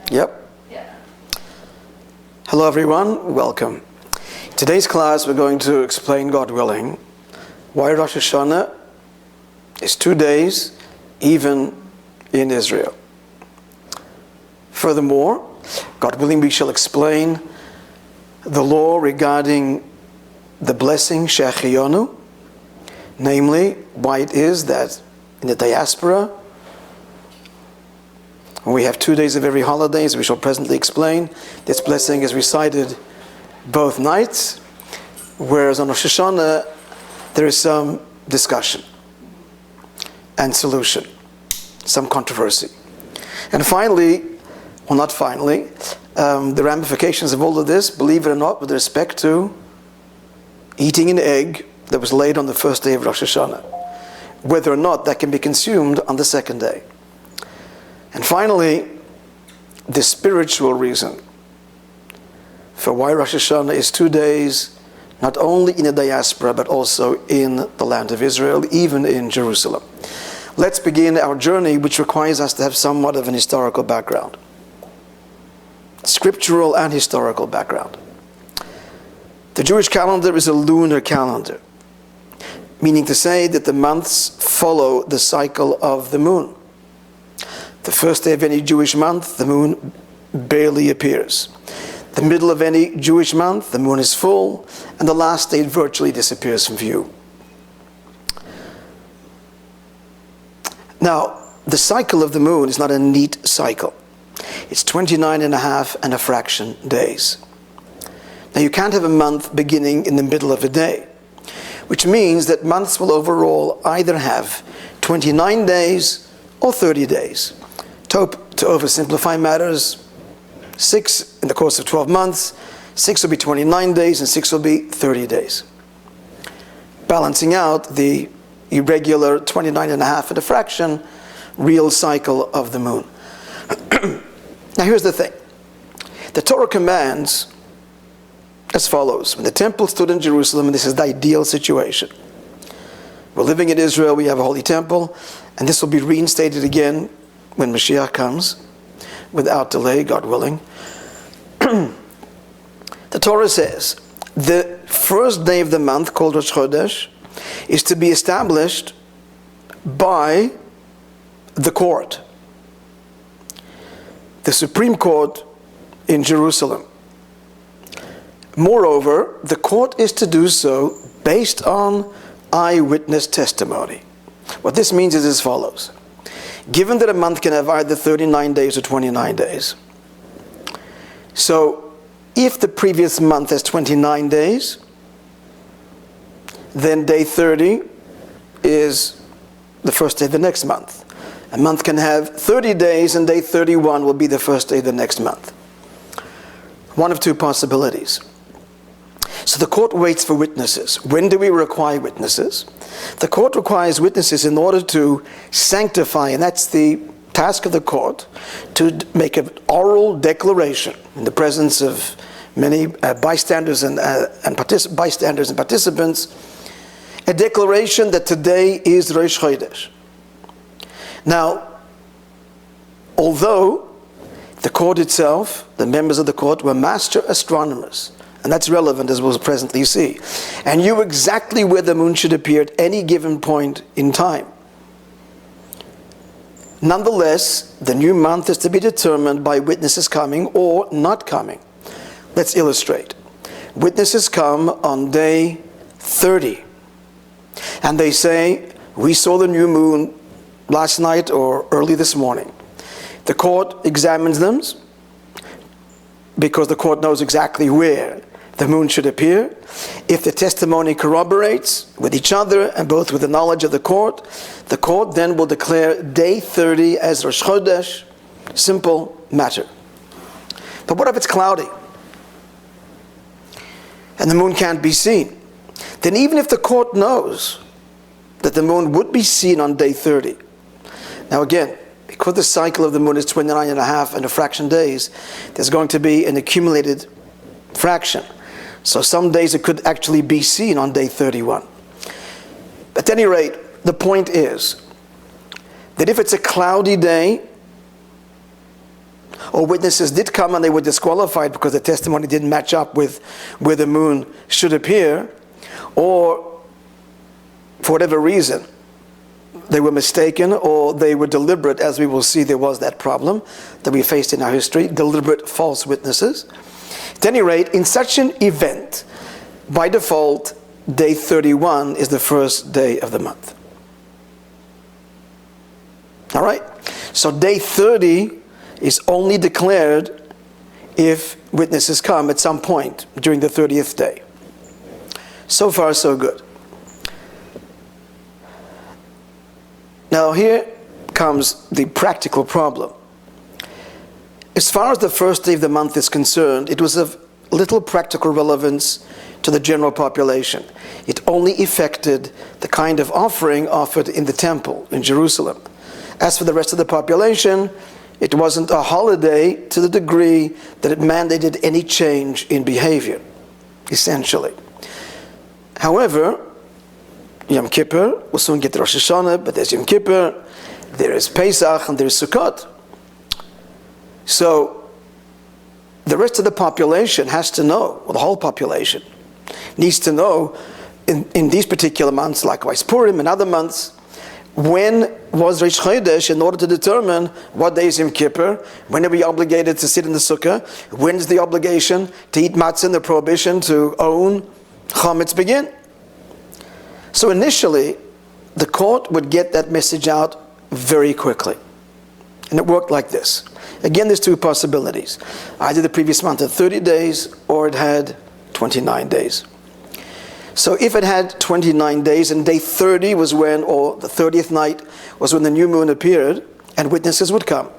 Yep. Yeah. Hello everyone, welcome. Today's class we're going to explain, God willing, why Rosh Hashanah is 2 days even in Israel. Furthermore, God willing, we shall explain the law regarding the blessing Shechiyonu, namely why it is that in the diaspora, when we have 2 days of every holiday, as we shall presently explain, this blessing is recited both nights, whereas on Rosh Hashanah there is some discussion and solution, some controversy. And finally, well not finally, the ramifications of all of this, believe it or not, with respect to eating an egg that was laid on the first day of Rosh Hashanah, whether or not that can be consumed on the second day. And finally, the spiritual reason for why Rosh Hashanah is 2 days, not only in the diaspora, but also in the land of Israel, even in Jerusalem. Let's begin our journey, which requires us to have somewhat of an historical background. Scriptural and historical background. The Jewish calendar is a lunar calendar, meaning to say that the months follow the cycle of the moon. The first day of any Jewish month, the moon barely appears. The middle of any Jewish month, the moon is full, and the last day it virtually disappears from view. Now, the cycle of the moon is not a neat cycle. It's 29 and a half and a fraction days. Now, you can't have a month beginning in the middle of a day, which means that months will overall either have 29 days or 30 days. To oversimplify matters, 6 in the course of 12 months, 6 will be 29 days and 6 will be 30 days. Balancing out the irregular 29 and a half and a fraction real cycle of the moon. Now here's the thing. The Torah commands as follows. When the temple stood in Jerusalem, and this is the ideal situation. We're living in Israel, we have a holy temple, and this will be reinstated again when Mashiach comes, without delay, God willing. The Torah says, the first day of the month, called Rosh Chodesh, is to be established by the court, the Supreme Court in Jerusalem. Moreover, the court is to do so based on eyewitness testimony. What this means is as follows. Given that a month can have either 39 days or 29 days, so if the previous month has 29 days, then day 30 is the first day of the next month. A month can have 30 days and day 31 will be the first day of the next month. One of two possibilities. So the court waits for witnesses. When do we require witnesses? The court requires witnesses in order to sanctify, and that's the task of the court, to make an oral declaration in the presence of many bystanders and participants, a declaration that today is Rosh Chodesh. Now, although the court itself, the members of the court, were master astronomers, and that's relevant as we'll presently see, and knew exactly where the moon should appear at any given point in time. Nonetheless, the new month is to be determined by witnesses coming or not coming. Let's illustrate. Witnesses come on day 30, and they say, we saw the new moon last night or early this morning. The court examines them because the court knows exactly where the moon should appear. If the testimony corroborates with each other and both with the knowledge of the court then will declare day 30 as Rosh Chodesh. Simple matter. But what if it's cloudy and the moon can't be seen? Then even if the court knows that the moon would be seen on day 30, now again, because the cycle of the moon is 29 and a half and a fraction days, there's going to be an accumulated fraction. So some days it could actually be seen on day 31. At any rate, the point is that if it's a cloudy day, or witnesses did come and they were disqualified because the testimony didn't match up with where the moon should appear, or for whatever reason they were mistaken or they were deliberate, as we will see there was that problem that we faced in our history, deliberate false witnesses. At any rate, in such an event, by default, day 31 is the first day of the month. All right? So day 30 is only declared if witnesses come at some point during the 30th day. So far, so good. Now here comes the practical problem. As far as the first day of the month is concerned, it was of little practical relevance to the general population. It only affected the kind of offering offered in the temple in Jerusalem. As for the rest of the population, it wasn't a holiday to the degree that it mandated any change in behavior, essentially. However, Yom Kippur, we'll soon get to Rosh Hashanah, but there's Yom Kippur, there is Pesach, and there's Sukkot. So, the rest of the population has to know, well, the whole population needs to know in these particular months, likewise Purim and other months, when was Rosh Chodesh, in order to determine what day is Yom Kippur, when are we obligated to sit in the sukkah, when is the obligation to eat matzah and the prohibition to own chametz begin. So initially, the court would get that message out very quickly. And it worked like this. Again, there's two possibilities. Either the previous month had 30 days, or it had 29 days. So if it had 29 days, and day 30 was when, or the 30th night was when the new moon appeared, and witnesses would come.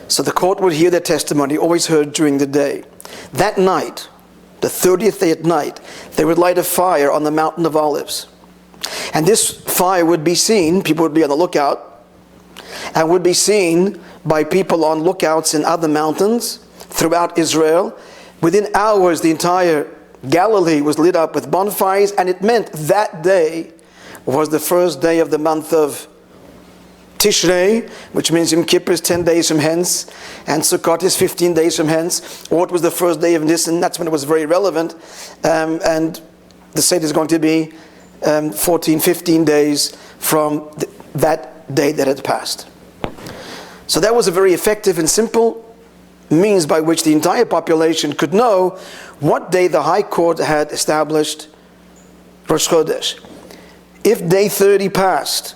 So the court would hear their testimony, always heard during the day. That night, the 30th day at night, they would light a fire on the Mountain of Olives. And this fire would be seen, people would be on the lookout, and would be seen by people on lookouts in other mountains throughout Israel. Within hours, the entire Galilee was lit up with bonfires, and it meant that day was the first day of the month of Tishrei, which means Yom Kippur is 10 days from hence, and Sukkot is 15 days from hence, or it was the first day of Nisan. That's when it was very relevant, and the Seder is going to be 14, 15 days from that day that had passed. So that was a very effective and simple means by which the entire population could know what day the High Court had established Rosh Chodesh. If day 30 passed,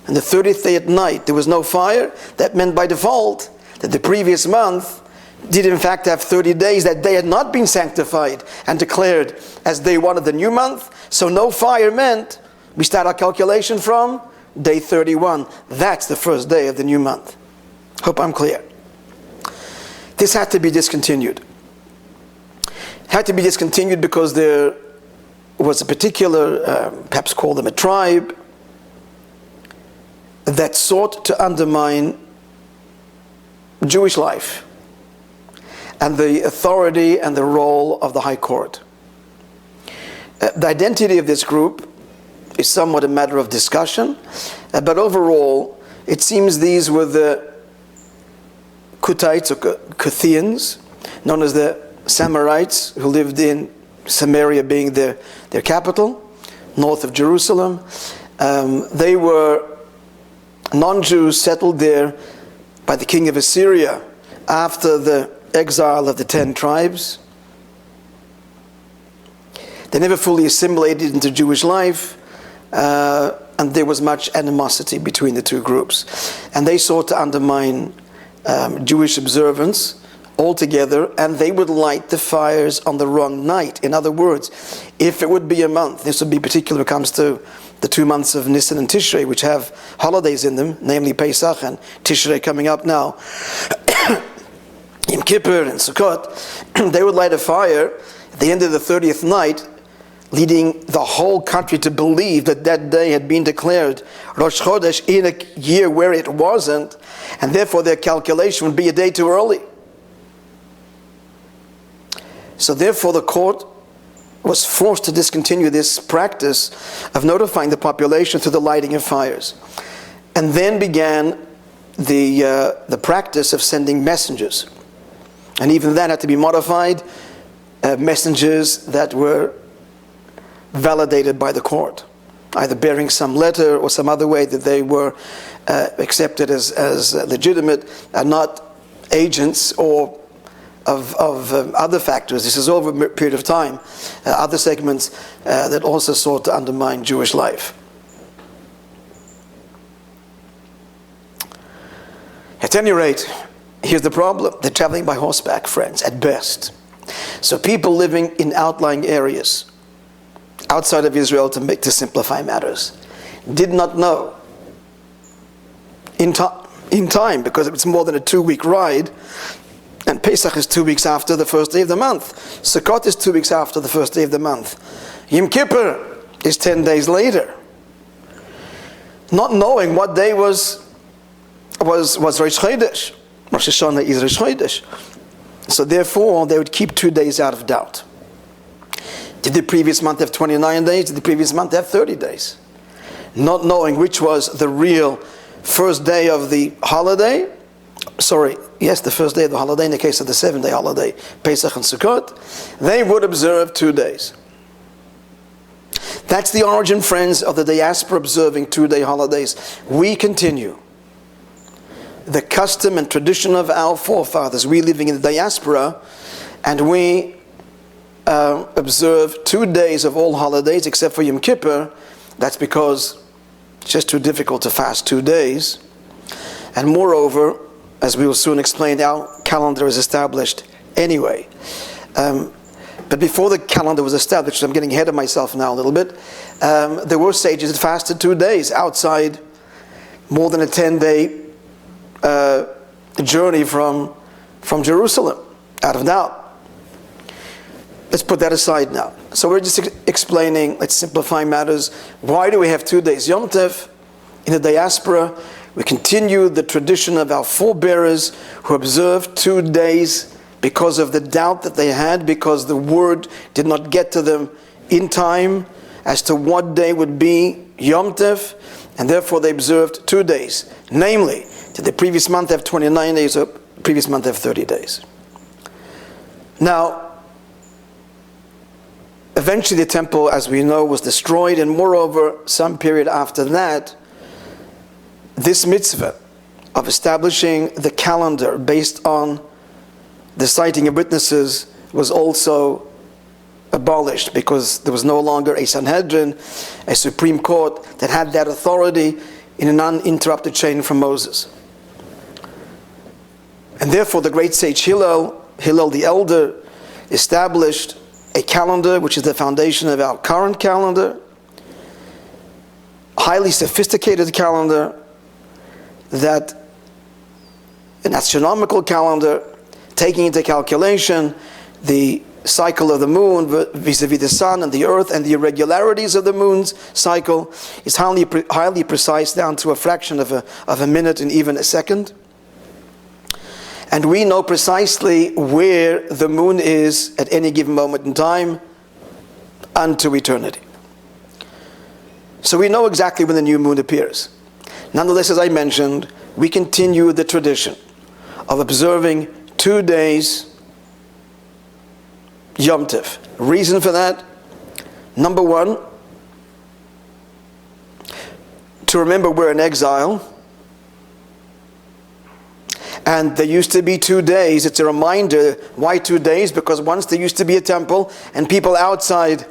and the 30th day at night there was no fire, that meant by default that the previous month did in fact have 30 days. That day had not been sanctified and declared as day one of the new month, so no fire meant we start our calculation from day 31. That's the first day of the new month. Hope I'm clear. This had to be discontinued. Had to be discontinued because there was a particular, perhaps call them a tribe, that sought to undermine Jewish life and the authority and the role of the High Court. The identity of this group is somewhat a matter of discussion, but overall it seems these were the Kuthites or Kuthians, known as the Samarites, who lived in Samaria being their capital, north of Jerusalem. They were non-Jews settled there by the king of Assyria after the exile of the 10 tribes. They never fully assimilated into Jewish life, and there was much animosity between the two groups. And they sought to undermine Jewish observance altogether, and they would light the fires on the wrong night. In other words, if it would be a month, this would be particular when it comes to the 2 months of Nisan and Tishrei, which have holidays in them, namely Pesach and Tishrei coming up now, Yom Kippur and Sukkot, they would light a fire at the end of the 30th night, leading the whole country to believe that that day had been declared Rosh Chodesh in a year where it wasn't, and therefore their calculation would be a day too early. So therefore the court was forced to discontinue this practice of notifying the population through the lighting of fires. And then began the practice of sending messengers. And even that had to be modified, messengers that were validated by the court, either bearing some letter or some other way that they were accepted as legitimate, and not agents or of other factors. This is over a period of time, other segments that also sought to undermine Jewish life. At any rate, here's the problem. They're traveling by horseback, friends, at best. So people living in outlying areas outside of Israel, to simplify matters, did not know in time, because it's more than a 2-week ride, and Pesach is 2 weeks after the first day of the month. Sukkot is 2 weeks after the first day of the month. Yom Kippur is 10 days later. Not knowing what day was Rosh Chodesh. Rosh Hashanah is Rosh Chodesh. So therefore, they would keep 2 days out of doubt. Did the previous month have 29 days? Did the previous month have 30 days? Not knowing which was the real first day of the holiday. The first day of the holiday in the case of the 7-day holiday, Pesach and Sukkot. They would observe 2 days. That's the origin, friends, of the diaspora observing 2-day holidays. We continue the custom and tradition of our forefathers. We living in the diaspora, and we observe 2 days of all holidays except for Yom Kippur. That's because it's just too difficult to fast 2 days. And moreover, as we will soon explain, our calendar is established anyway. But before the calendar was established, I'm getting ahead of myself now a little bit, there were sages that fasted 2 days outside more than a 10-day journey from Jerusalem, out of doubt. Let's put that aside now. So we're just explaining, let's simplify matters. Why do we have 2 days Yom Tov in the diaspora? We continue the tradition of our forebearers who observed 2 days because of the doubt that they had, because the word did not get to them in time as to what day would be Yom Tov, and therefore they observed 2 days. Namely, did the previous month have 29 days or previous month have 30 days? Now, eventually the temple, as we know, was destroyed, and moreover, some period after that, this mitzvah of establishing the calendar based on the citing of witnesses was also abolished, because there was no longer a Sanhedrin, a Supreme Court that had that authority in an uninterrupted chain from Moses. And therefore the great sage Hillel the Elder, established a calendar which is the foundation of our current calendar, highly sophisticated calendar, that an astronomical calendar taking into calculation the cycle of the moon vis-a-vis the sun and the earth and the irregularities of the moon's cycle is highly precise, down to a fraction of a minute and even a second. And we know precisely where the moon is at any given moment in time unto eternity. So we know exactly when the new moon appears. Nonetheless, as I mentioned, we continue the tradition of observing 2 days Yom Tov. Reason for that? Number one, to remember we're in exile. And there used to be 2 days. It's a reminder. Why 2 days? Because once there used to be a temple, and people outside,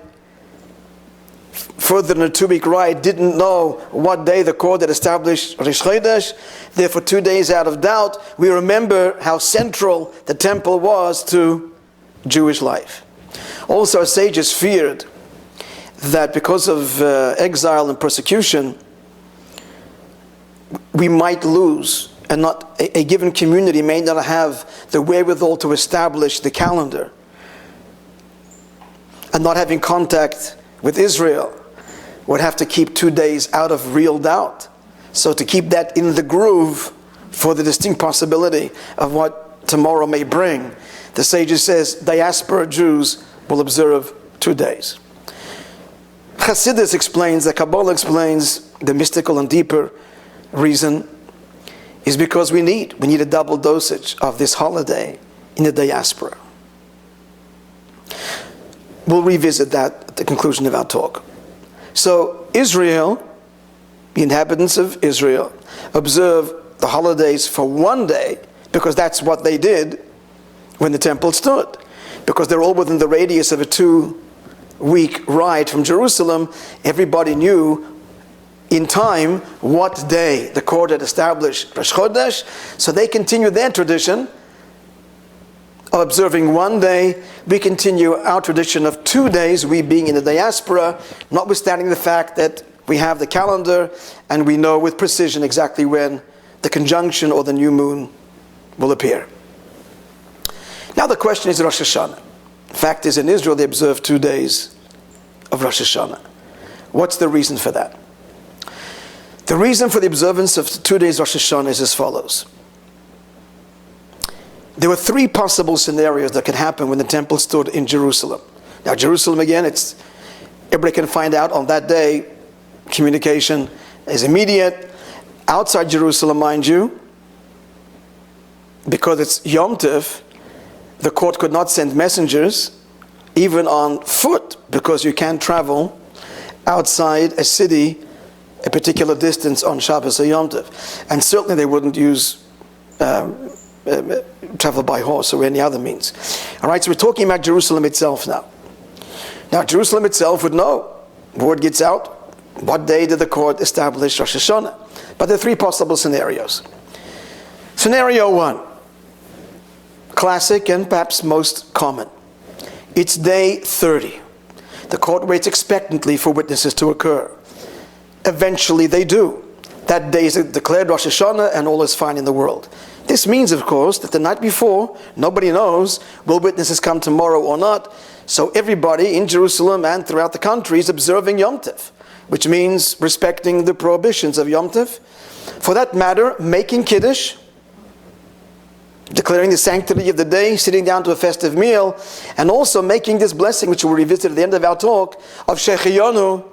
further than a 2-week ride, didn't know what day the court had established Rosh Chodesh. Therefore, 2 days out of doubt, we remember how central the temple was to Jewish life. Also, our sages feared that because of exile and persecution, we might lose, and not a given community may not have the wherewithal to establish the calendar, and not having contact with Israel would have to keep 2 days out of real doubt. So to keep that in the groove for the distinct possibility of what tomorrow may bring, the sages says diaspora Jews will observe 2 days. Chassidus explains, the Kabbalah explains the mystical and deeper reason is because we need a double dosage of this holiday in the diaspora. We'll revisit that at the conclusion of our talk. So Israel, the inhabitants of Israel, observe the holidays for one day because that's what they did when the temple stood. Because they're all within the radius of a 2-week ride from Jerusalem, everybody knew in time what day the court had established Rosh Chodesh, so they continue their tradition of observing one day. We continue our tradition of 2 days, we being in the diaspora, notwithstanding the fact that we have the calendar and we know with precision exactly when the conjunction or the new moon will appear. Now the question is Rosh Hashanah. The fact is, in Israel they observe 2 days of Rosh Hashanah. What's the reason for that? The reason for the observance of 2 days Rosh Hashanah is as follows. There were 3 possible scenarios that could happen when the temple stood in Jerusalem. Now Jerusalem again, everybody can find out on that day. Communication is immediate. Outside Jerusalem, mind you, because it's Yom Tov, the court could not send messengers, even on foot, because you can't travel outside a city a particular distance on Shabbos or Yom Tov. And certainly they wouldn't use travel by horse or any other means. All right, so we're talking about Jerusalem itself now. Now Jerusalem itself would know. Word gets out. What day did the court establish Rosh Hashanah? But there are 3 possible scenarios. Scenario 1, classic and perhaps most common. It's day 30. The court waits expectantly for witnesses to occur. Eventually they do. That day is declared Rosh Hashanah and all is fine in the world. This means, of course, that the night before, nobody knows, will witnesses come tomorrow or not? So everybody in Jerusalem and throughout the country is observing Yom Tov, which means respecting the prohibitions of Yom Tov. For that matter, making Kiddush, declaring the sanctity of the day, sitting down to a festive meal, and also making this blessing, which we'll revisit at the end of our talk, of Shechiyonu,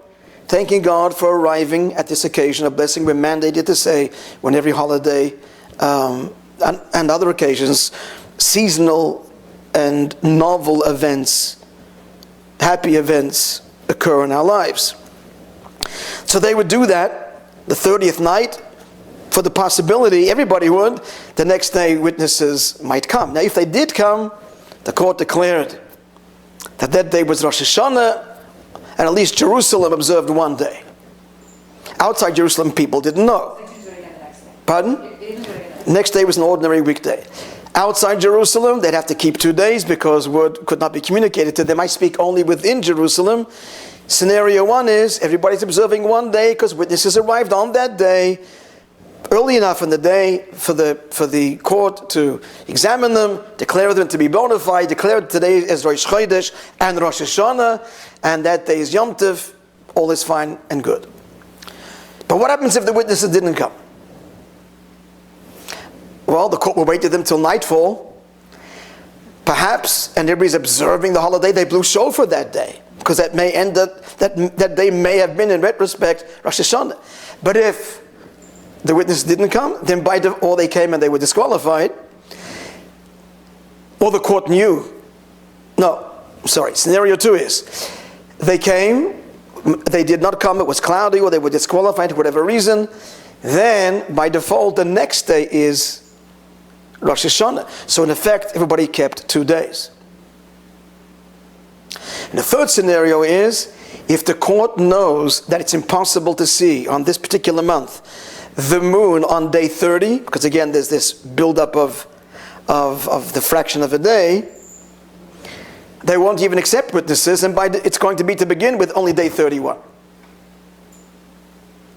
thanking God for arriving at this occasion, a blessing we're mandated to say when every holiday and other occasions, seasonal and novel events, happy events occur in our lives. So they would do that the 30th night for the possibility, everybody would, the next day witnesses might come. Now if they did come, the court declared that that day was Rosh Hashanah, and at least Jerusalem observed 1 day. Outside Jerusalem people didn't know. Pardon? Next day was an ordinary weekday. Outside Jerusalem, they'd have to keep 2 days because word could not be communicated to them. They might speak only within Jerusalem. Scenario 1 is everybody's observing 1 day because witnesses arrived on that day, early enough in the day for the court to examine them, declare them to be bona fide, declare today as Rosh Chodesh and Rosh Hashanah, and that day is Yom Tov, all is fine and good. But what happens if the witnesses didn't come? Well, the court will wait to them till nightfall. Perhaps, and everybody's observing the holiday, they blew shofar that day, because that may end up, that day may have been in retrospect Rosh Hashanah. But if the witnesses didn't come, then or they came and they were disqualified, or the court knew. No, sorry, scenario 2 is they came, they did not come, it was cloudy, or they were disqualified for whatever reason, then by default the next day is Rosh Hashanah. So in effect, everybody kept 2 days. And the third scenario is, if the court knows that it's impossible to see on this particular month the moon on day 30, because again there's this build-up of the fraction of a day, they won't even accept witnesses, and it's going to be, to begin with, only day 31.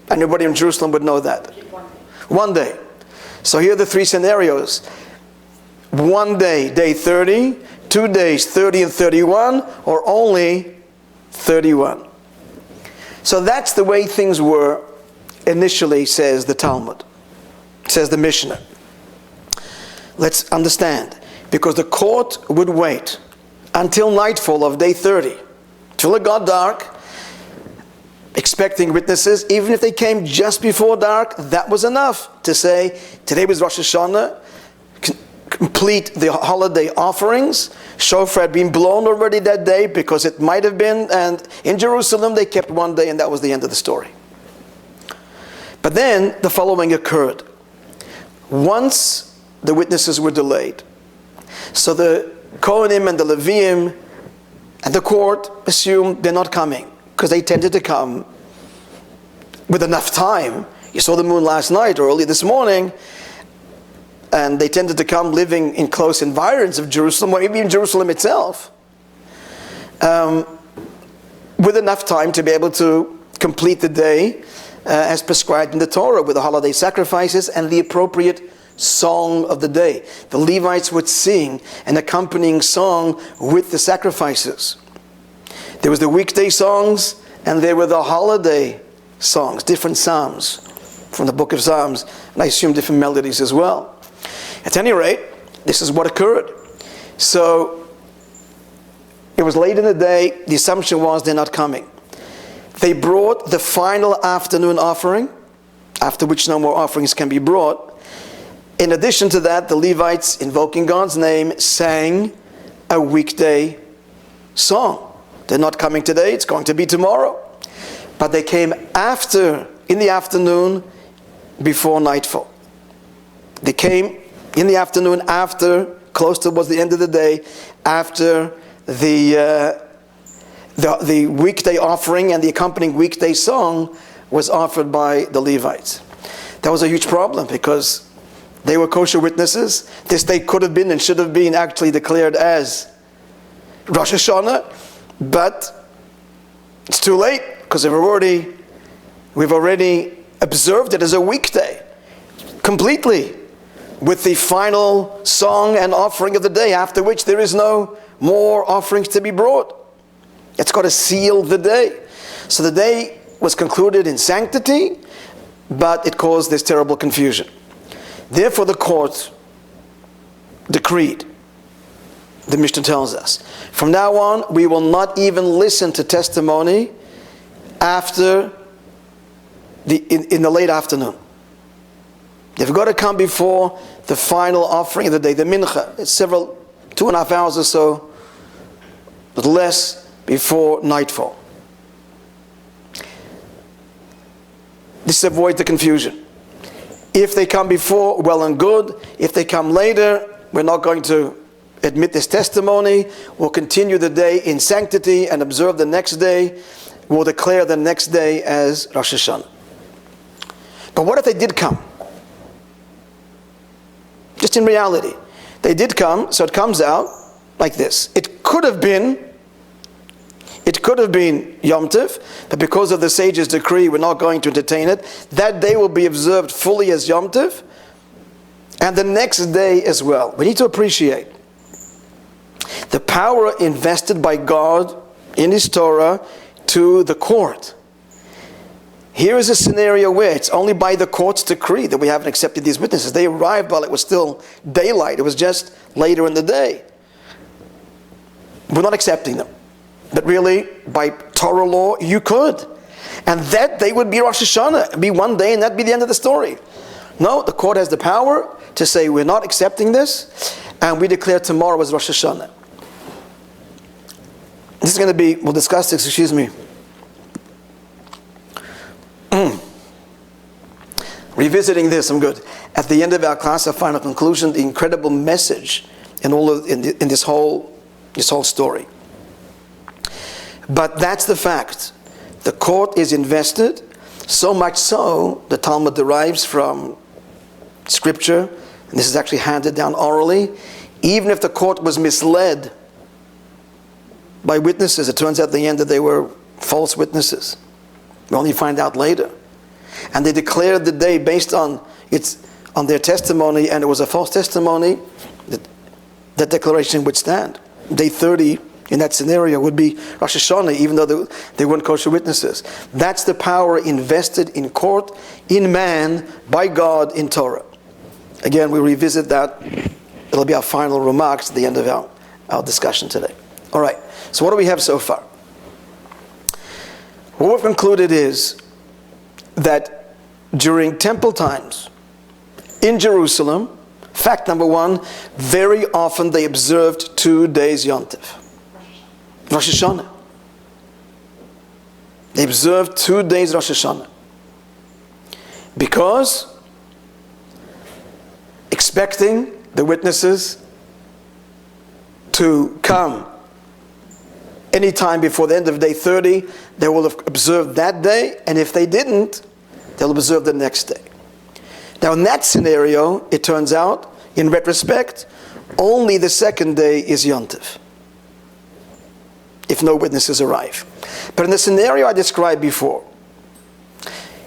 And everybody in Jerusalem would know that. 1 day. So here are the 3 scenarios. 1 day, day 30, 2 days, 30 and 31, or only 31. So that's the way things were initially, says the Talmud, says the Mishnah. Let's understand, because the court would wait until nightfall of day 30, till it got dark, expecting witnesses. Even if they came just before dark, that was enough to say, today was Rosh Hashanah, complete the holiday offerings. Shofar had been blown already that day, because it might have been, and in Jerusalem they kept one day, and that was the end of the story. But then the following occurred. Once the witnesses were delayed, so the Kohanim and the Leviim and the court assumed they're not coming, because they tended to come with enough time. You saw the moon last night or early this morning, and they tended to come living in close environs of Jerusalem, or maybe in Jerusalem itself, with enough time to be able to complete the day as prescribed in the Torah, with the holiday sacrifices and the appropriate song of the day. The Levites would sing an accompanying song with the sacrifices. There was the weekday songs, and there were the holiday songs, different psalms from the book of Psalms, and I assume different melodies as well. At any rate, this is what occurred. So it was late in the day. The assumption was they're not coming. They brought the final afternoon offering, after which no more offerings can be brought. In addition to that, the Levites, invoking God's name, sang a weekday song. They're not coming today, it's going to be tomorrow. But they came in the afternoon, before nightfall. They came in the afternoon after, close towards the end of the day, after the weekday offering and the accompanying weekday song was offered by the Levites. That was a huge problem, because they were kosher witnesses. This day could have been and should have been actually declared as Rosh Hashanah, but it's too late, because we've already observed it as a weekday completely, with the final song and offering of the day, after which there is no more offerings to be brought. It's got to seal the day. So the day was concluded in sanctity, but it caused this terrible confusion. Therefore the court decreed, the Mishnah tells us, from now on we will not even listen to testimony after in the late afternoon. They've got to come before the final offering of the day, the mincha. It's 2.5 hours or so, but less, before nightfall. This avoids the confusion. If they come before, well and good. If they come later, we're not going to admit this testimony. We'll continue the day in sanctity and observe the next day. We'll declare the next day as Rosh Hashanah. But what if they did come? Just in reality, they did come, so it comes out like this. It could have been Yom Tov, but because of the sage's decree, we're not going to entertain it. That day will be observed fully as Yom Tov, and the next day as well. We need to appreciate the power invested by God in His Torah to the court. Here is a scenario where it's only by the court's decree that we haven't accepted these witnesses. They arrived while it was still daylight. It was just later in the day. We're not accepting them. But really, by Torah law, you could. And that day would be Rosh Hashanah. It'd be one day and that'd be the end of the story. No, the court has the power to say we're not accepting this, and we declare tomorrow as Rosh Hashanah. This is going to be, we'll discuss this, excuse me. Revisiting this, I'm good. At the end of our class, our final conclusion, the incredible message in this whole story. But that's the fact. The court is invested, so much so, the Talmud derives from Scripture, and this is actually handed down orally, even if the court was misled by witnesses, it turns out at the end that they were false witnesses. We only find out later. And they declared the day based on their testimony, and it was a false testimony, that declaration would stand. Day 30 in that scenario would be Rosh Hashanah, even though they weren't kosher witnesses. That's the power invested in court, in man, by God, in Torah. Again, we'll revisit that. It'll be our final remarks at the end of our discussion today. All right, so what do we have so far? What we've concluded is that during temple times in Jerusalem, fact number one, very often they observed 2 days Yom Tov. Rosh Hashanah. They observed 2 days Rosh Hashanah. Because expecting the witnesses to come anytime before the end of day 30, they will have observed that day, and if they didn't, they'll observe the next day. Now in that scenario, it turns out, in retrospect, only the second day is Yom Tov, if no witnesses arrive. But in the scenario I described before,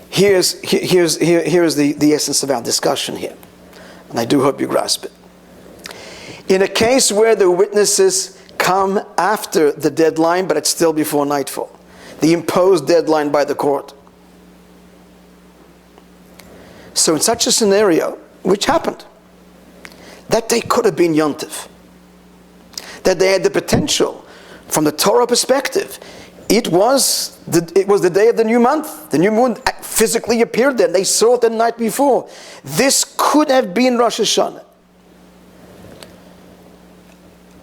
here's the essence of our discussion here, and I do hope you grasp it. In a case where the witnesses come after the deadline, but it's still before nightfall, the imposed deadline by the court. So in such a scenario, which happened, that day could have been Yom Tov. That they had the potential, from the Torah perspective, it was the day of the new month. The new moon physically appeared there. They saw it the night before. This could have been Rosh Hashanah.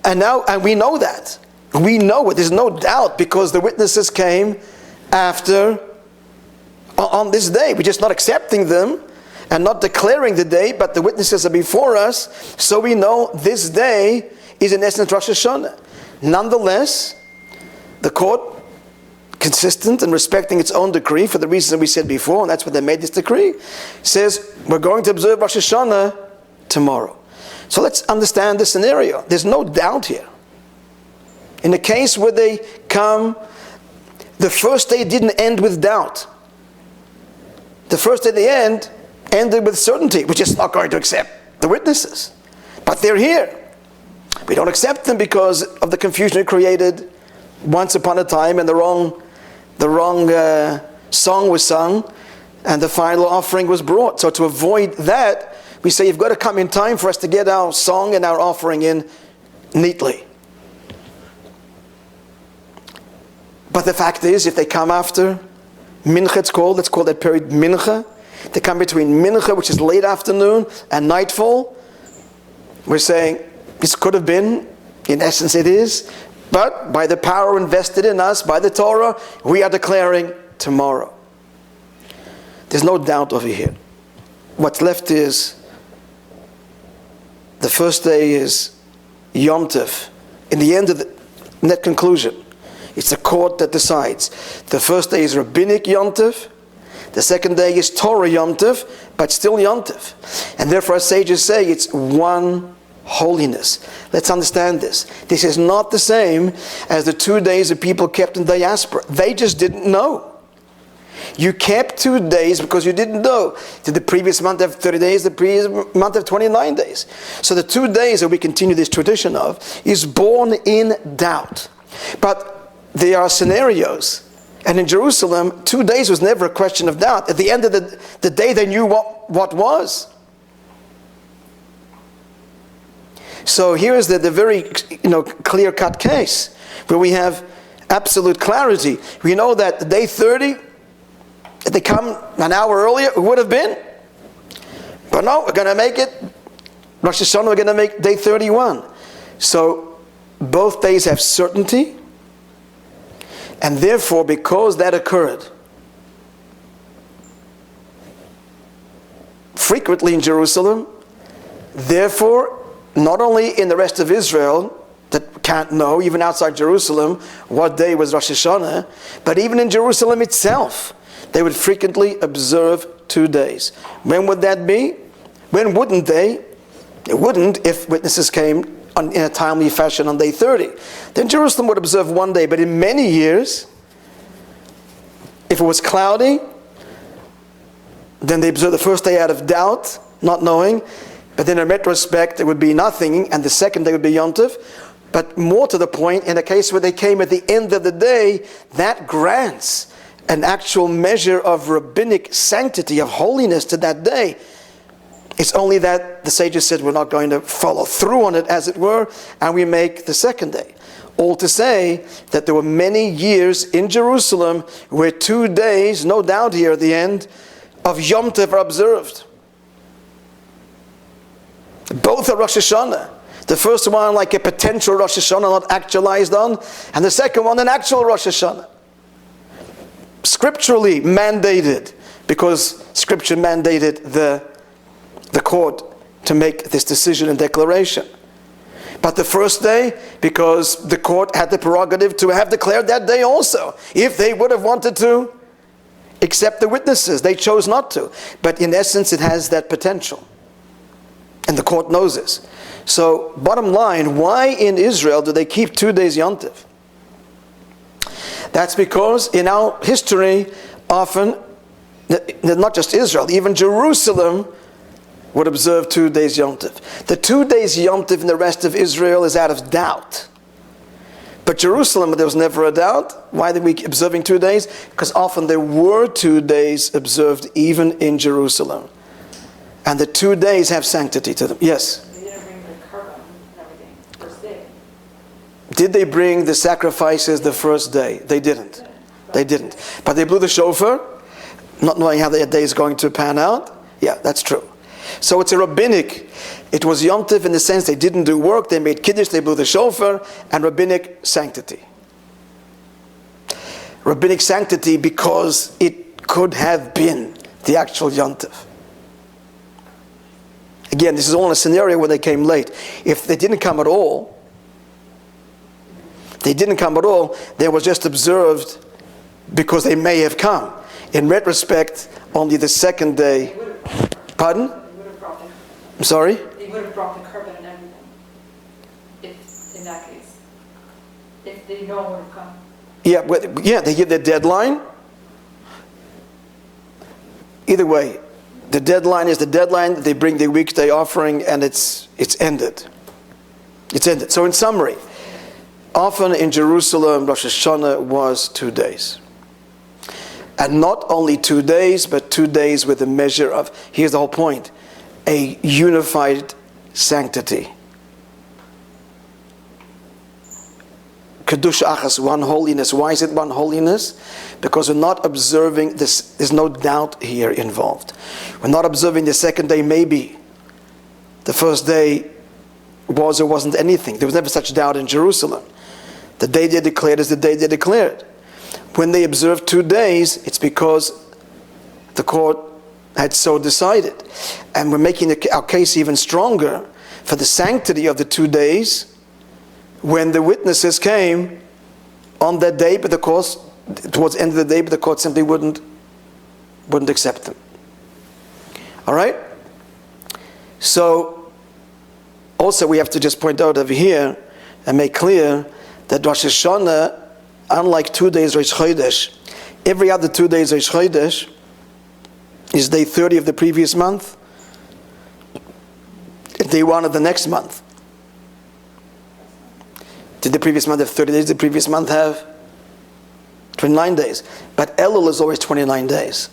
And we know that. We know it. There's no doubt, because the witnesses came after, on this day. We're just not accepting them and not declaring the day, but the witnesses are before us, so we know this day is in essence Rosh Hashanah. Nonetheless, the court, consistent and respecting its own decree for the reasons that we said before, and that's what they made this decree, says we're going to observe Rosh Hashanah tomorrow. So let's understand the scenario. There's no doubt here. In the case where they come, the first day didn't end with doubt. The first day they ended with certainty. We're just not going to accept the witnesses. But they're here. We don't accept them because of the confusion it created once upon a time, and the wrong song was sung, and the final offering was brought. So to avoid that, we say you've got to come in time for us to get our song and our offering in neatly. But the fact is, if they come after Mincha, let's call that period Mincha. They come between Mincha, which is late afternoon, and nightfall. We're saying this could have been, in essence it is, but by the power invested in us, by the Torah, we are declaring tomorrow. There's no doubt over here. What's left is, the first day is Yom Tov. In the end of the net conclusion, it's the court that decides. The first day is Rabbinic Yom Tov. The second day is Torah Yom Tov, but still Yom Tov. And therefore, as sages say, it's one holiness. Let's understand this. This is not the same as the 2 days that people kept in diaspora. They just didn't know. You kept 2 days because you didn't know. Did the previous month have 30 days? The previous month have 29 days. So the 2 days that we continue this tradition of is born in doubt. But there are scenarios. And in Jerusalem, 2 days was never a question of doubt. At the end of the day, they knew what was. So here is the very clear-cut case where we have absolute clarity. We know that the day 30, if they come an hour earlier, it would have been. But no, we're going to make it. Rosh Hashanah, we're going to make day 31. So both days have certainty. And therefore, because that occurred frequently in Jerusalem, therefore, not only in the rest of Israel that can't know, even outside Jerusalem, what day was Rosh Hashanah, but even in Jerusalem itself, they would frequently observe 2 days. When would that be? When wouldn't they? It wouldn't if witnesses came in a timely fashion on day 30. Then Jerusalem would observe 1 day, but in many years, if it was cloudy, then they observed the first day out of doubt, not knowing, but then in retrospect it would be nothing, and the second day would be Yom Tov. But more to the point, in a case where they came at the end of the day, that grants an actual measure of rabbinic sanctity, of holiness to that day. It's only that the sages said we're not going to follow through on it, as it were, and we make the second day. All to say that there were many years in Jerusalem where 2 days, no doubt here at the end, of Yom Tov are observed. Both are Rosh Hashanah. The first one like a potential Rosh Hashanah not actualized on, and the second one an actual Rosh Hashanah. Scripturally mandated, because Scripture mandated the court to make this decision and declaration. But the first day, because the court had the prerogative to have declared that day also, if they would have wanted to accept the witnesses. They chose not to. But in essence, it has that potential. And the court knows this. So, bottom line, why in Israel do they keep 2 days Yom Tov? That's because in our history, often, not just Israel, even Jerusalem would observe 2 days Yom Tov. The 2 days Yom Tov in the rest of Israel is out of doubt. But Jerusalem, there was never a doubt. Why are we observing 2 days? Because often there were 2 days observed even in Jerusalem. And the 2 days have sanctity to them. Yes? They didn't bring the carbon and everything first day. Did they bring the sacrifices the first day? They didn't. They didn't. But they blew the shofar, not knowing how their day is going to pan out. Yeah, that's true. So it's a rabbinic. It was Yom Tov in the sense they didn't do work, they made kiddush, they blew the shofar, and rabbinic sanctity. Rabbinic sanctity because it could have been the actual Yom Tov. Again, this is all in a scenario where they came late. If they didn't come at all, they was just observed because they may have come. In retrospect, only the second day. Pardon? I'm sorry? They would have brought the carbon and everything. If, in that case. If they know would have come. Yeah, they give their deadline. Either way, the deadline is the deadline. They bring the weekday offering, and it's ended. It's ended. So in summary, often in Jerusalem, Rosh Hashanah was 2 days. And not only 2 days, but 2 days with a measure of, here's the whole point, a unified sanctity. Kedusha achas, one holiness. Why is it one holiness? Because we're not observing this, there's no doubt here involved. We're not observing the second day, maybe. The first day was or wasn't anything. There was never such doubt in Jerusalem. The day they declared is the day they declared. When they observed 2 days, it's because the court had so decided. And we're making our case even stronger for the sanctity of the 2 days when the witnesses came on that day, but the court, towards the end of the day, but the court simply wouldn't accept them. All right? So, also we have to just point out over here and make clear that Rosh Hashanah, unlike 2 days Rosh Chodesh, every other 2 days Rosh Chodesh is day 30 of the previous month, day 1 of the next month. Did the previous month have 30 days? Did the previous month have 29 days? But Elul is always 29 days.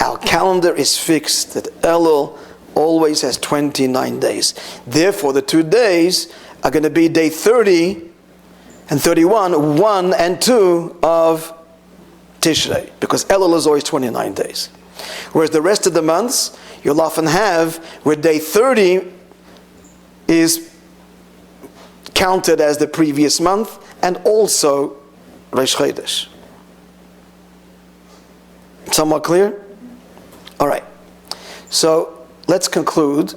Our calendar is fixed that Elul always has 29 days. Therefore, the 2 days are going to be day 30 and 31, 1 and 2 of Tishrei, because Elul is always 29 days. Whereas the rest of the months, you'll often have where day 30 is counted as the previous month and also Rosh Chodesh. Somewhat clear? All right. So let's conclude.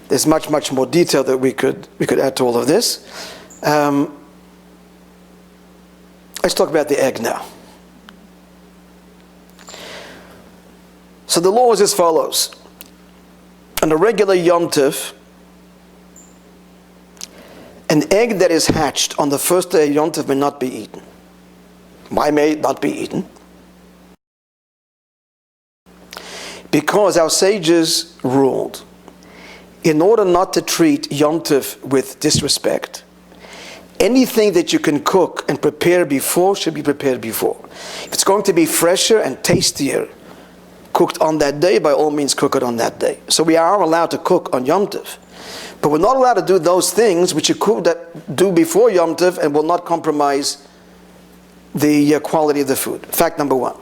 There's much, much more detail that we could add to all of this. Let's talk about the egg now. So the law is as follows. On a regular Yom Tov, an egg that is hatched on the first day of Yom Tov may not be eaten. Why may it not be eaten? Because our sages ruled, in order not to treat Yom Tov with disrespect, anything that you can cook and prepare before should be prepared before. If it's going to be fresher and tastier cooked on that day, by all means cook it on that day. So we are allowed to cook on Yom Tov. But we're not allowed to do those things which you could do before Yom Tov and will not compromise the quality of the food. Fact number one.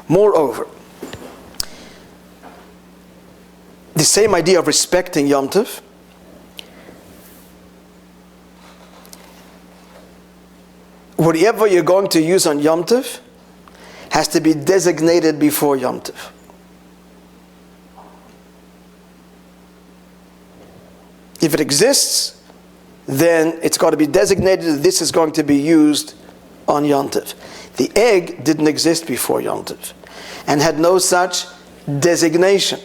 Moreover, the same idea of respecting Yom Tov whatever you're going to use on Yom Tov has to be designated before Yom Tov. If it exists, then it's got to be designated that this is going to be used on Yom Tov. The egg didn't exist before Yom Tov and had no such designation.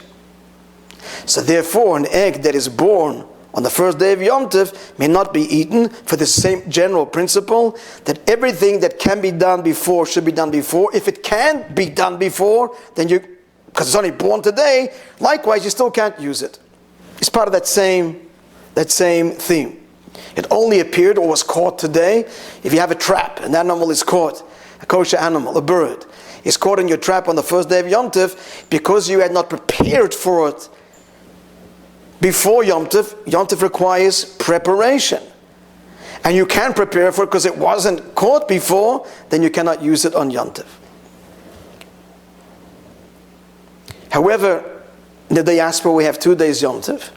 So therefore, an egg that is born on the first day of Yom Tov may not be eaten for the same general principle that everything that can be done before should be done before. If it can't be done before, then because it's only born today, likewise you still can't use it. It's part of that same theme. It only appeared or was caught today. If you have a trap, an animal is caught, a kosher animal, a bird, is caught in your trap on the first day of Yom Tov, because you had not prepared for it before Yom Tov. Yom Tov requires preparation. And you can prepare for it because it wasn't caught before, then you cannot use it on Yom Tov. However, in the diaspora we have 2 days Yom Tov.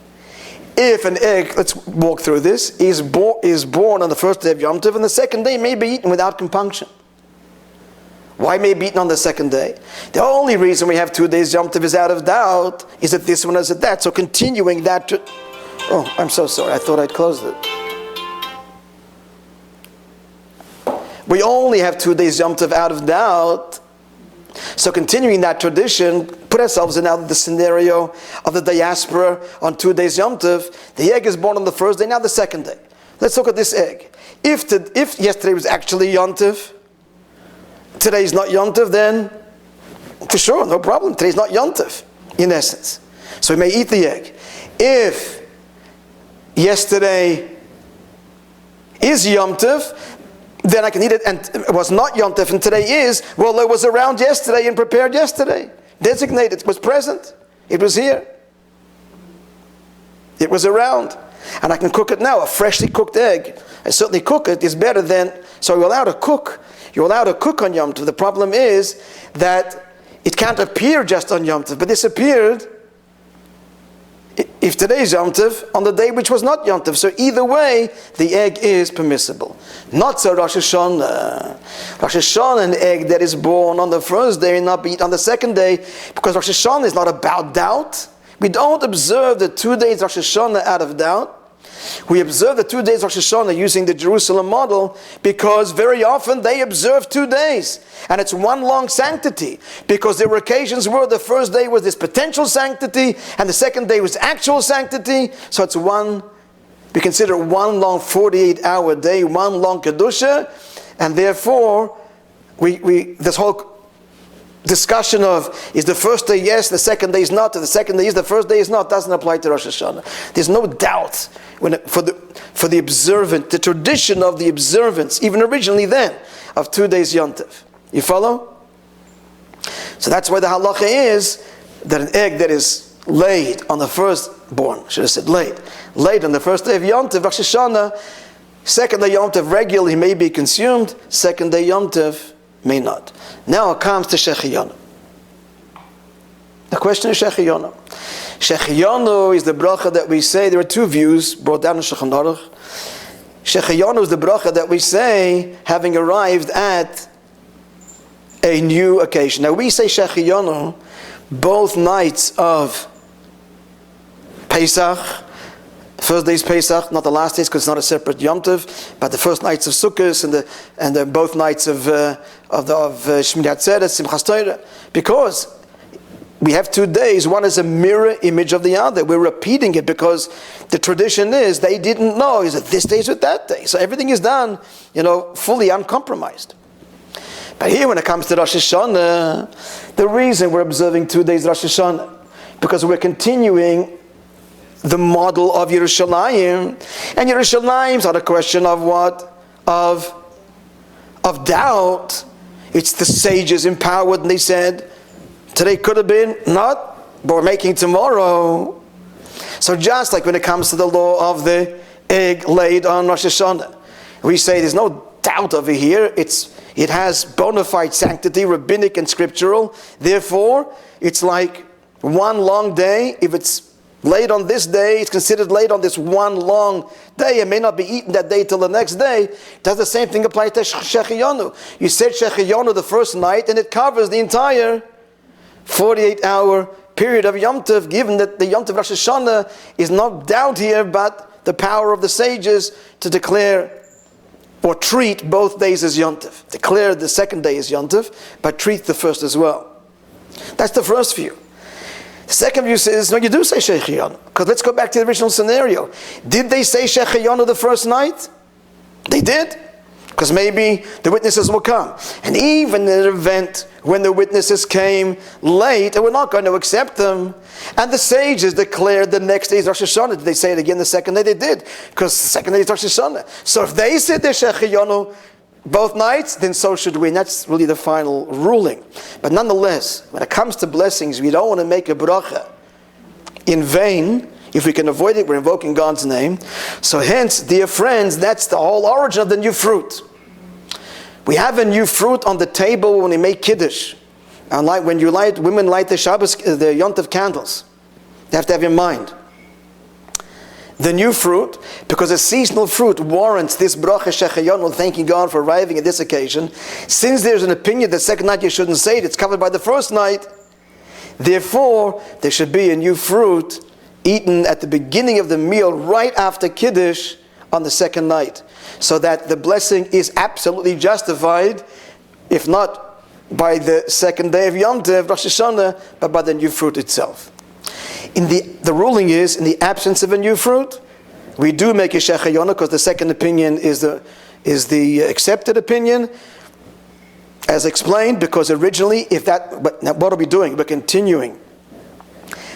If an egg, let's walk through this, is born on the first day of Yom Tov, and the second day may be eaten without compunction. Why may be eaten on the second day? The only reason we have 2 days Yom Tov is out of doubt, is that this one is at that. So continuing that oh, I'm so sorry, I thought I'd closed it. We only have 2 days Yom Tov out of doubt. So continuing that tradition, put ourselves in now the scenario of the diaspora on 2 days Yom Tov. The egg is born on the first day, now the second day. Let's look at this egg. If yesterday was actually Yom Tov, today is not Yom Tov, then for sure, no problem. Today's not Yom Tov, in essence. So we may eat the egg. If yesterday is Yom Tov, then I can eat it, and it was not Yom Tov, and today is, well, it was around yesterday and prepared yesterday. Designated, it was present. It was here. It was around. And I can cook it now, a freshly cooked egg. I certainly cook it, is better than, so you're allowed to cook. You're allowed to cook on Yom Tov. The problem is that it can't appear just on Yom Tov, but this appeared, if today is Yom Tov, on the day which was not Yom Tov. So either way, the egg is permissible. Not so Rosh Hashanah. Rosh Hashanah, an egg that is born on the first day and not be eaten on the second day, because Rosh Hashanah is not about doubt. We don't observe the 2 days Rosh Hashanah out of doubt. We observe the 2 days Rosh Hashanah using the Jerusalem model because very often they observe 2 days. And it's one long sanctity, because there were occasions where the first day was this potential sanctity and the second day was actual sanctity. So it's we consider one long 48-hour day, one long Kedusha, and therefore this whole discussion of is the first day yes, the second day is not, or the second day is, the first day is not, doesn't apply to Rosh Hashanah. There's no doubt for the observant, the tradition of the observance, even originally then, of 2 days Yom Tov. You follow? So that's why the halacha is that an egg that is laid on the firstborn, should have said laid on the first day of Yom Tov, Rosh Hashanah, second day Yom Tov regularly may be consumed, second day Yom Tov may not. Now it comes to Shechianu. The question is Shechianu. Shechianu is the bracha that we say, there are 2 views brought down in Shulchan Aruch. Shechianu is the bracha that we say having arrived at a new occasion. Now we say Shechianu both nights of Pesach. First day is Pesach, not the last days because it's not a separate Yom Tov, but the first nights of Sukkot and the both nights of Shmini Atzeres, Simchas Torah, because we have 2 days. One is a mirror image of the other. We're repeating it because the tradition is they didn't know is that this day is with that day. So everything is done, fully uncompromised. But here when it comes to Rosh Hashanah, the reason we're observing 2 days Rosh Hashanah, because we're continuing the model of Yerushalayim. And Yerushalayim is not a question of what? Of doubt. It's the sages empowered, and they said, Today could have been not, but we're making tomorrow. So just like when it comes to the law of the egg laid on Rosh Hashanah, we say there's no doubt over here. It has bona fide sanctity, rabbinic and scriptural. Therefore, it's like one long day. If it's laid on this day, it's considered laid on this one long day. It may not be eaten that day till the next day. Does the same thing apply to Shechiyonu? You said Shechiyonu the first night, and it covers the entire 48-hour period of Yom Tov, given that the Yom Tov Rosh Hashanah is not doubt here, but the power of the sages to declare or treat both days as Yom Tov. Declare the second day as Yom Tov, but treat the first as well. That's the first view. The second view says, no, you do say Shechiyonu. Because let's go back to the original scenario. Did they say Shechiyonu the first night? They did. Because maybe the witnesses will come. And even in an event when the witnesses came late and we're not going to accept them, and the sages declared the next day is Rosh Hashanah. Did they say it again the second day? They did. Because the second day is Rosh Hashanah. So if they said they're Shechiyonu both nights, then so should we. And that's really the final ruling. But nonetheless, when it comes to blessings, we don't want to make a bracha in vain. If we can avoid it, we're invoking God's name. So hence, dear friends, that's the whole origin of the new fruit. We have a new fruit on the table when we make Kiddush. And like when women light the Shabbos, the Yom Tov candles. They have to have in mind the new fruit, because a seasonal fruit warrants this bracha Shechiyonu, thanking God for arriving at this occasion. Since there's an opinion that second night you shouldn't say it, it's covered by the first night. Therefore, there should be a new fruit eaten at the beginning of the meal, right after Kiddush on the second night, so that the blessing is absolutely justified, if not by the second day of Yom Tov, Rosh Hashanah, but by the new fruit itself. The ruling is, in the absence of a new fruit, we do make a Shechiyonu, because the second opinion is the accepted opinion, as explained, because originally, what are we doing? We're continuing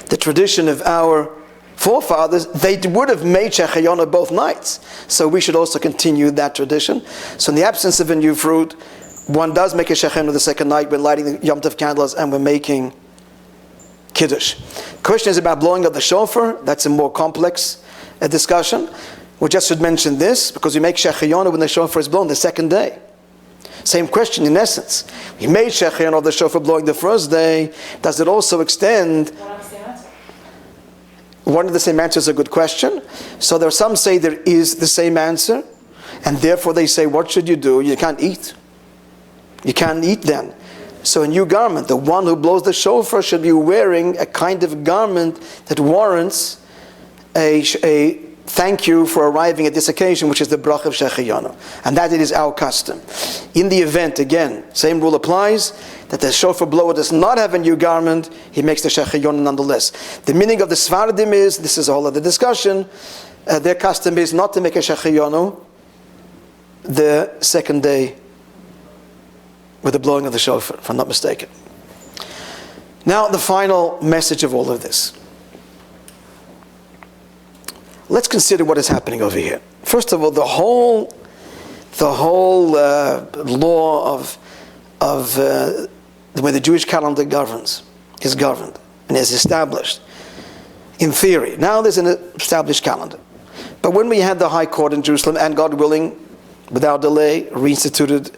the tradition of our forefathers. They would have made Shechiyonu both nights. So we should also continue that tradition. So in the absence of a new fruit, one does make a Shechiyonu the second night when lighting the Yom Tov candles and we're making Kiddush. Question is about blowing of the shofar. That's a more complex discussion. We just should mention this, because we make Shechiyonu when the shofar is blown the second day. Same question in essence. We made Shechiyonu of the shofar blowing the first day. Does it also extend? One of the same answers is a good question. So there are some say there is the same answer, and therefore they say, what should you do? You can't eat. You can't eat then. So a new garment, the one who blows the shofar should be wearing a kind of garment that warrants a thank you for arriving at this occasion, which is the bracha of Shechiyonu. And that it is our custom. In the event, again, same rule applies, that the shofar blower does not have a new garment, he makes the Shechiyonu nonetheless. The meaning of the Sfaradim is, this is a whole other discussion, their custom is not to make a Shechiyonu the second day with the blowing of the shofar, if I'm not mistaken. Now, the final message of all of this. Let's consider what is happening over here. First of all, the whole law of the way the Jewish calendar is governed and is established in theory. Now there's an established calendar. But when we had the High Court in Jerusalem, and God willing, without delay, reinstituted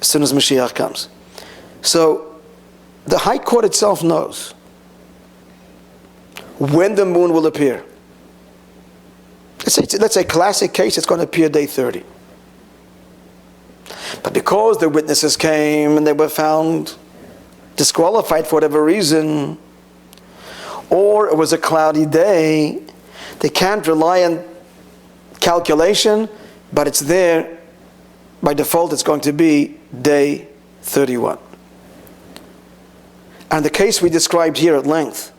as soon as Mashiach comes. So the High Court itself knows when the moon will appear. Let's say classic case, it's going to appear day 30. But because the witnesses came and they were found disqualified for whatever reason, or it was a cloudy day, they can't rely on calculation, but it's there. By default, it's going to be day 31. And the case we described here at length,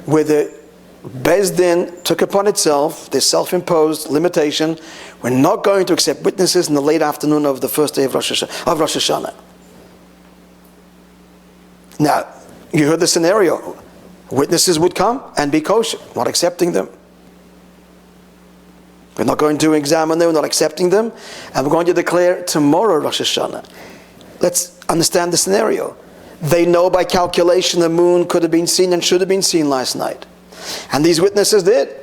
where the Beis Din took upon itself this self-imposed limitation, we're not going to accept witnesses in the late afternoon of the first day of Rosh Hashanah. Now, you heard the scenario. Witnesses would come and be kosher, not accepting them. We're not going to examine them, we're not accepting them, and we're going to declare tomorrow Rosh Hashanah. Let's understand the scenario. They know by calculation the moon could have been seen and should have been seen last night. And these witnesses did.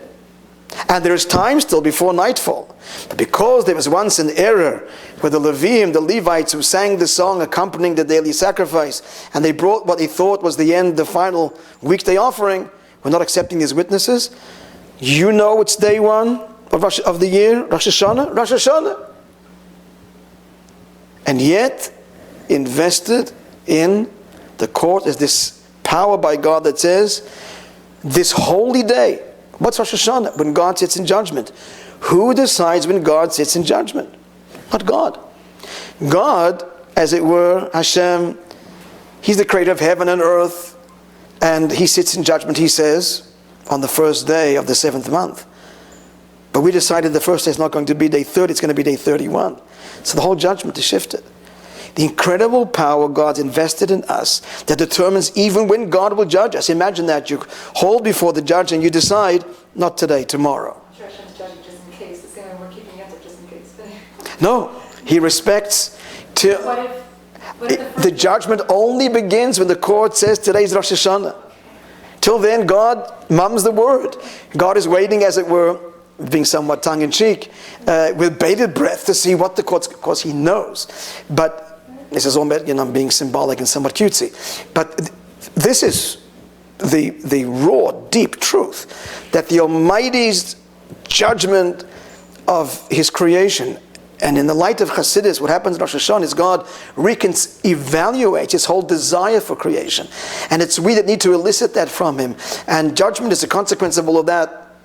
And there is time still before nightfall. But because there was once an error where the Levites who sang the song accompanying the daily sacrifice, and they brought what they thought was the final weekday offering, we're not accepting these witnesses. You know it's day one of the year, Rosh Hashanah, Rosh Hashanah. And yet, invested in the court is this power by God that says, this holy day. What's Rosh Hashanah? When God sits in judgment. Who decides when God sits in judgment? Not God. God, as it were, Hashem, He's the creator of heaven and earth, and He sits in judgment, He says, on the first day of the 7th month. But we decided the first day is not going to be day 30, it's going to be day 31. So the whole judgment is shifted. The incredible power God's invested in us that determines even when God will judge us. Imagine that you hold before the judge and you decide, not today, tomorrow. Sure, Hashem's judging just in case. It's going to we're keeping it up just in case. No, He respects till What if the judgment only begins when the court says today's Rosh Hashanah. Till then, God mums the word. God is waiting, as it were, being somewhat tongue-in-cheek, with bated breath to see what the court's, of course He knows. But this is all, I'm being symbolic and somewhat cutesy. But this is the raw, deep truth, that the Almighty's judgment of His creation, and in the light of Chassidus, what happens in Rosh Hashanah is God evaluates His whole desire for creation. And it's we that need to elicit that from Him. And judgment is a consequence of all of that.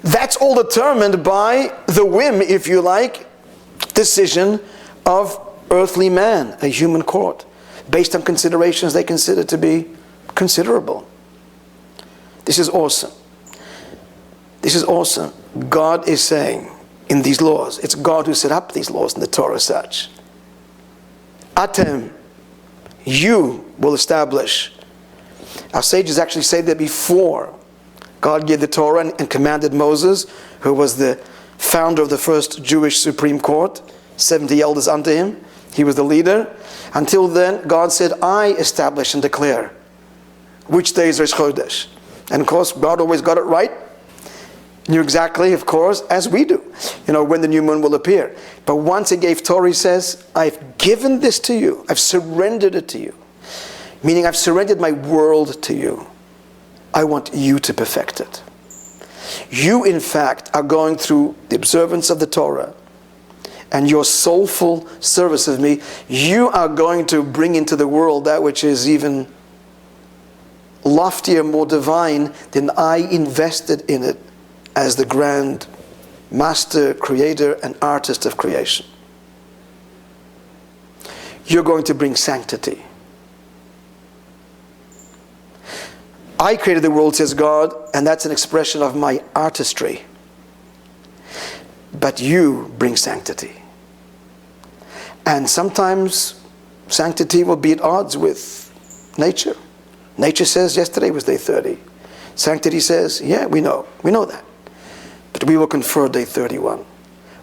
That's all determined by the whim, if you like, decision of earthly man, a human court, based on considerations they consider to be considerable. This is awesome. This is awesome. God is saying in these laws, it's God who set up these laws in the Torah as such. Atem, you will establish. Our sages actually say that before God gave the Torah and commanded Moses, who was the founder of the first Jewish Supreme Court, 70 elders under him, he was the leader. Until then, God said, I establish and declare which day is Rosh Chodesh. And of course, God always got it right. Knew exactly, of course, as we do, when the new moon will appear. But once He gave Torah, He says, I've given this to you. I've surrendered it to you. Meaning, I've surrendered my world to you. I want you to perfect it. You, in fact, are going through the observance of the Torah and your soulful service of me. You are going to bring into the world that which is even loftier, more divine than I invested in it as the grand master, creator, and artist of creation. You're going to bring sanctity. I created the world, says God, and that's an expression of my artistry. But you bring sanctity. And sometimes sanctity will be at odds with nature. Nature says yesterday was day 30. Sanctity says, yeah, we know that. But we will confer day 31.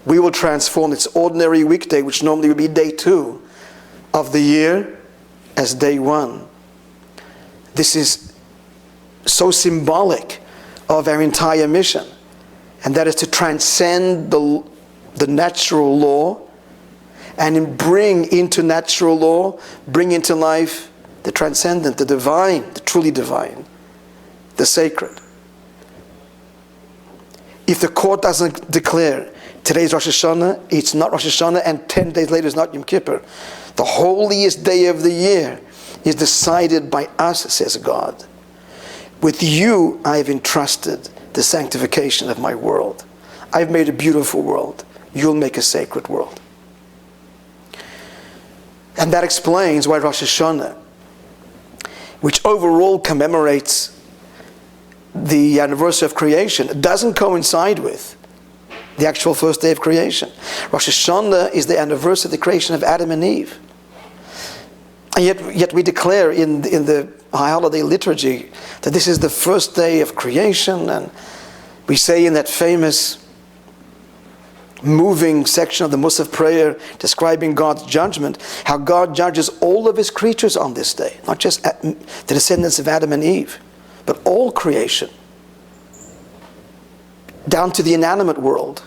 We will transform its ordinary weekday, which normally would be day 2 of the year, as day 1. This is so symbolic of our entire mission, and that is to transcend the natural law and bring into natural law, bring into life the transcendent, the divine, the truly divine, the sacred. If the court doesn't declare today's Rosh Hashanah, it's not Rosh Hashanah, and 10 days later is not Yom Kippur, the holiest day of the year is decided by us, says God. With you I have entrusted the sanctification of my world. I've made a beautiful world. You'll make a sacred world. And that explains why Rosh Hashanah, which overall commemorates the anniversary of creation, doesn't coincide with the actual first day of creation. Rosh Hashanah is the anniversary of the creation of Adam and Eve. And yet we declare in the High Holiday liturgy that this is the first day of creation, and we say in that famous moving section of the Musaf prayer describing God's judgment, how God judges all of his creatures on this day, not just the descendants of Adam and Eve, but all creation, down to the inanimate world.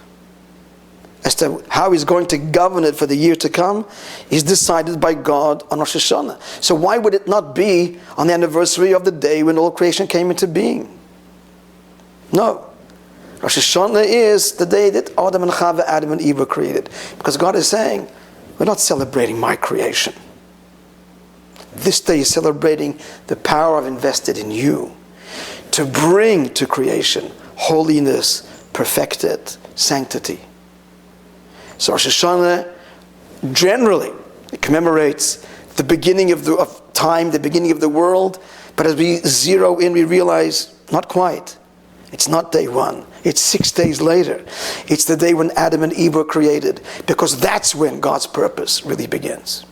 As to how he's going to govern it for the year to come is decided by God on Rosh Hashanah. So why would it not be on the anniversary of the day when all creation came into being? No. Rosh Hashanah is the day that Adam and Eve were created. Because God is saying, we're not celebrating my creation. This day is celebrating the power I've invested in you to bring to creation holiness, perfected sanctity. So Rosh Hashanah generally it commemorates the beginning of time, the beginning of the world. But as we zero in, we realize, not quite. It's not day one. It's 6 days later. It's the day when Adam and Eve were created, because that's when God's purpose really begins.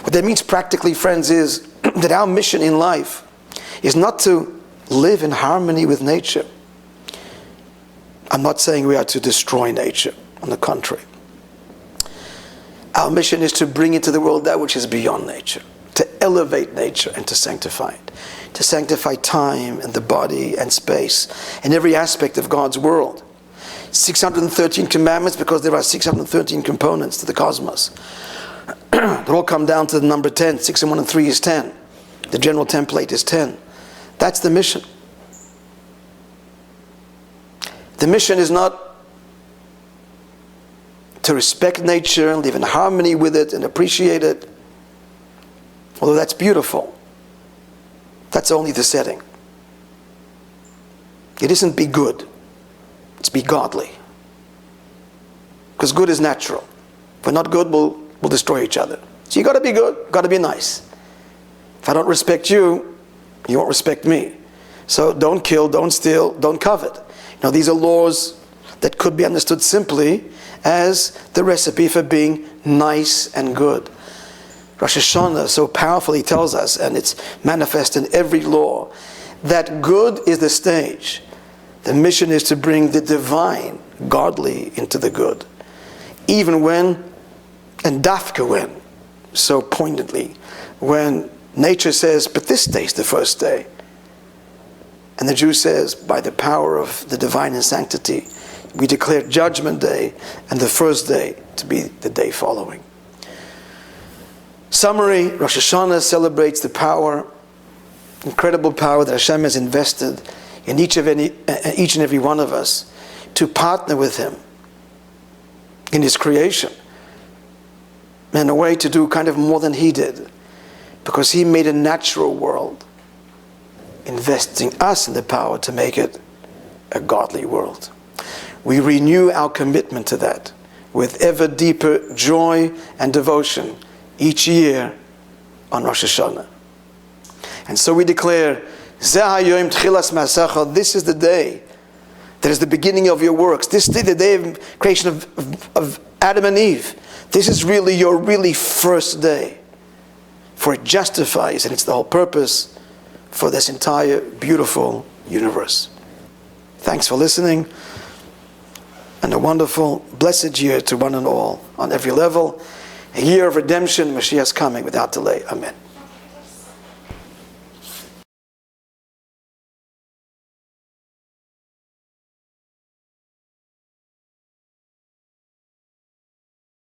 What that means practically, friends, is that our mission in life is not to live in harmony with nature. I'm not saying we are to destroy nature. On the contrary. Our mission is to bring into the world that which is beyond nature, to elevate nature and to sanctify it. To sanctify time and the body and space and every aspect of God's world. 613 commandments because there are 613 components to the cosmos. They all come down to the number 10. 6 and 1 and 3 is 10. The general template is 10. That's the mission. The mission is not to respect nature and live in harmony with it and appreciate it. Although that's beautiful. That's only the setting. It isn't be good. It's be godly. Because good is natural. If we're not good, we'll destroy each other. So you got to be good, got to be nice. If I don't respect you, you won't respect me. So don't kill, don't steal, don't covet. Now these are laws that could be understood simply as the recipe for being nice and good. Rosh Hashanah so powerfully tells us, and it's manifest in every law, that good is the stage. The mission is to bring the divine, godly, into the good. Even when, and dafka when, so poignantly, when nature says, but this day's the first day. And the Jew says, by the power of the divine and sanctity, we declare Judgment Day and the first day to be the day following. Summary, Rosh Hashanah celebrates the power, incredible power that Hashem has invested in each and every one of us to partner with Him in His creation. In a way to do kind of more than He did. Because He made a natural world, investing us in the power to make it a godly world. We renew our commitment to that with ever deeper joy and devotion each year on Rosh Hashanah. And so we declare, this is the day that is the beginning of your works. This is the day of creation of Adam and Eve. This is really your really first day. For it justifies, and it's the whole purpose for this entire beautiful universe. Thanks for listening. And a wonderful, blessed year to one and all on every level. A year of redemption, Mashiach's coming without delay. Amen.